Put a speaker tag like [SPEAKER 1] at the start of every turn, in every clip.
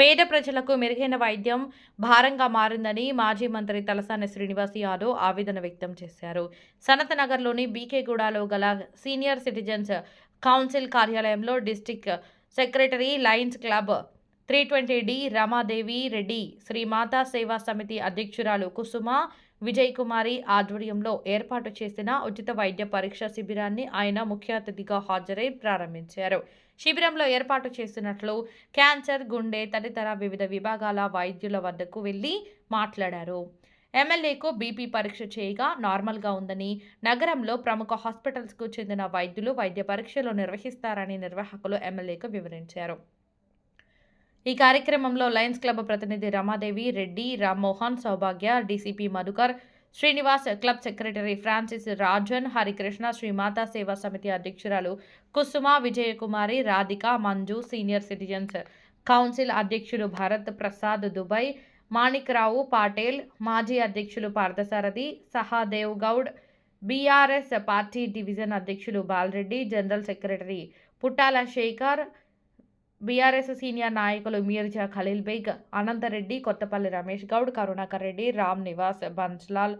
[SPEAKER 1] పేద ప్రజలకు మెరుగైన వైద్యం భారంగా మారిందని మాజీ మంత్రి తలసాని శ్రీనివాస్ యాదవ్ ఆవేదన వ్యక్తం చేశారు. సనత్ నగర్లోని బీకేగూడలో గల సీనియర్ సిటిజన్స్ కౌన్సిల్ కార్యాలయంలో district secretary lions club 320D Ramadevi Reddy, Shri Mata Seva Samiti అధ్యక్షురాలు కుసుమ విజయ్ కుమారి ఆధ్వర్యంలో ఏర్పాటు చేసిన ఉచిత వైద్య పరీక్ష శిబిరాన్ని ఆయన ముఖ్య అతిథిగా హాజరై ప్రారంభించారు. శిబిరంలో ఏర్పాటు చేసినట్లు క్యాన్సర్, గుండె తదితర వివిధ విభాగాల వైద్యుల వద్దకు వెళ్లి మాట్లాడారు. ఎమ్మెల్యేకు బీపీ పరీక్ష చేయగా నార్మల్గా ఉందని, నగరంలో ప్రముఖ హాస్పిటల్స్కు చెందిన వైద్యులు వైద్య పరీక్షలు నిర్వహిస్తారని నిర్వాహకులు ఎమ్మెల్యేకు వివరించారు. ఈ కార్యక్రమంలో లయన్స్ క్లబ్ ప్రతినిధి Ramadevi Reddy, Rammohan, Soubhagya, DCP Madhukar, Srinivas, club secretary Francis, Rajan, Harikrishna, Shri Mata Seva Samiti అధ్యక్షురాలు Kusuma Vijayakumari, Radhika, Manju, senior citizens council అధ్యక్షులు భరత్ ప్రసాద్ దుబై, మాణిక్రావు పాటేల్, మాజీ అధ్యక్షులు Parthasarathi, Sahadev Goud, BRS party division అధ్యక్షులు Balareddy, general secretary Puttala Shekhar, BRS senior నాయకులు Mirza Khaleel Baig, Anantha Reddy, Kothapalli Ramesh Goud, Karunakar Reddy, Ram Niwas, Banslal,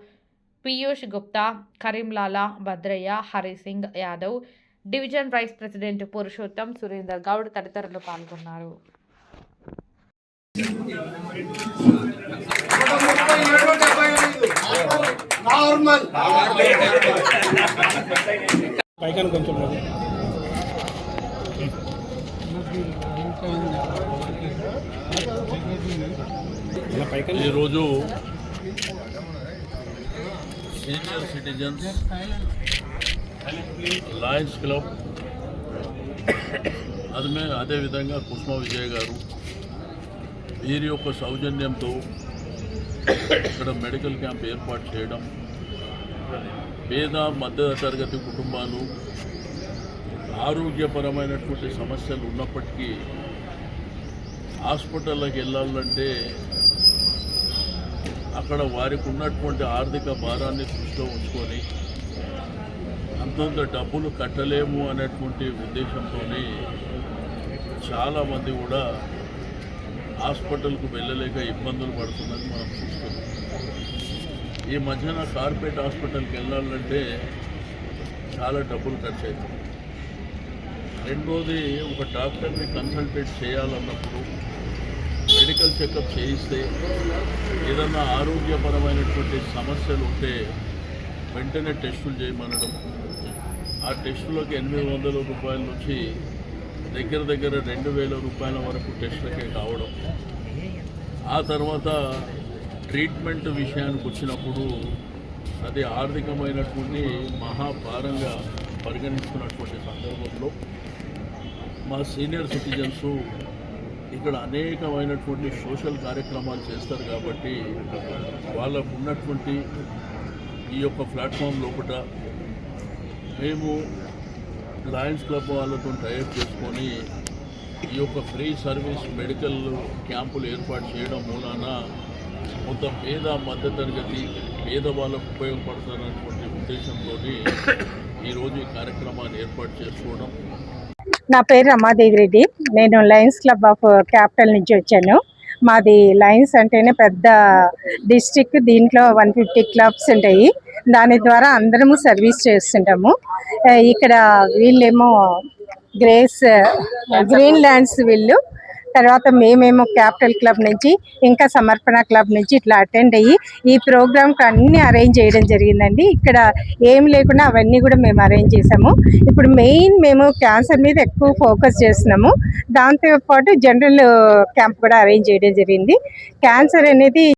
[SPEAKER 1] Piyush Gupta, Karimlala, Bhadraiah, Harisingh Yadav, division vice president Purushottam, Surender Goud తదితరులు పాల్గొన్నారు.
[SPEAKER 2] ఈరోజు సీనియర్ సిటిజన్స్ లయన్స్ క్లబ్ అదేవిధంగా కుసుమ విజయ్ గారు వీరి యొక్క సౌజన్యంతో ఇక్కడ మెడికల్ క్యాంప్ ఏర్పాటు చేయడం, పేద మధ్య తరగతి కుటుంబాలు ఆరోగ్యపరమైనటువంటి సమస్యలు ఉన్నప్పటికీ హాస్పిటల్లోకి వెళ్ళాలంటే అక్కడ వారికి ఉన్నటువంటి ఆర్థిక భారాన్ని దృష్టిలో ఉంచుకొని అంతంత డబ్బులు కట్టలేము అనేటువంటి ఉద్దేశంతో చాలామంది కూడా హాస్పిటల్కు వెళ్ళలేక ఇబ్బందులు పడుతున్నది మనం చూస్తున్నాం. ఈ మధ్యన కార్పొరేట్ హాస్పిటల్కి వెళ్ళాలంటే చాలా డబ్బులు ఖర్చు అవుతుంది. రెండోది, ఒక డాక్టర్ని కన్సల్టేట్ చేయాలన్నప్పుడు మెడికల్ చెకప్ చేయిస్తే ఏదన్నా ఆరోగ్యపరమైనటువంటి సమస్యలు ఉంటే వెంటనే టెస్టులు చేయమనడం, ఆ టెస్టులకి 800 రూపాయల నుంచి దగ్గర 2000 రూపాయల వరకు టెస్టులకే కావడం, ఆ తర్వాత ట్రీట్మెంట్ విషయానికి వచ్చినప్పుడు అది ఆర్థికమైనటువంటి మహాభారంగా పరిగణిస్తున్నటువంటి సందర్భంలో మా సీనియర్ సిటిజన్స్ ఇక్కడ అనేకమైనటువంటి సోషల్ కార్యక్రమాలు చేస్తారు కాబట్టి వాళ్ళకు ఉన్నటువంటి ఈ యొక్క ప్లాట్ఫామ్ లోపల మేము లయన్స్ క్లబ్ వాళ్ళతో టైప్ చేసుకొని ఈ యొక్క ఫ్రీ సర్వీస్ మెడికల్ క్యాంపులు ఏర్పాటు చేయడం మూలాన కొంత పేద మధ్యతరగతి పేదవాళ్ళకు ఉపయోగపడుతున్నటువంటి ఉద్దేశంతో ఈరోజు ఈ కార్యక్రమాన్ని ఏర్పాటు చేసుకోవడం.
[SPEAKER 3] నా పేరు రమాదేవి రెడ్డి. నేను లయన్స్ క్లబ్ ఆఫ్ క్యాపిటల్ నుంచి వచ్చాను. మాది లయన్స్ అంటేనే పెద్ద డిస్ట్రిక్ట్. దీంట్లో 150 క్లబ్స్ ఉంటాయి. దాని ద్వారా అందరము సర్వీస్ చేస్తుంటాము. ఇక్కడ వీళ్ళేమో గ్రీన్ ల్యాండ్స్ వీళ్ళు, తర్వాత మేమేమో క్యాపిటల్ క్లబ్ నుంచి, ఇంకా సమర్పణ క్లబ్ నుంచి ఇట్లా అటెండ్ అయ్యి ఈ ప్రోగ్రామ్కి అన్నీ అరేంజ్ చేయడం జరిగిందండి. ఇక్కడ ఏం లేకుండా అవన్నీ కూడా మేము అరేంజ్ చేసాము. ఇప్పుడు మెయిన్ మేము క్యాన్సర్ మీద ఎక్కువ ఫోకస్ చేస్తున్నాము. దాంతోపాటు జనరల్ క్యాంప్ కూడా అరేంజ్ చేయడం జరిగింది. క్యాన్సర్ అనేది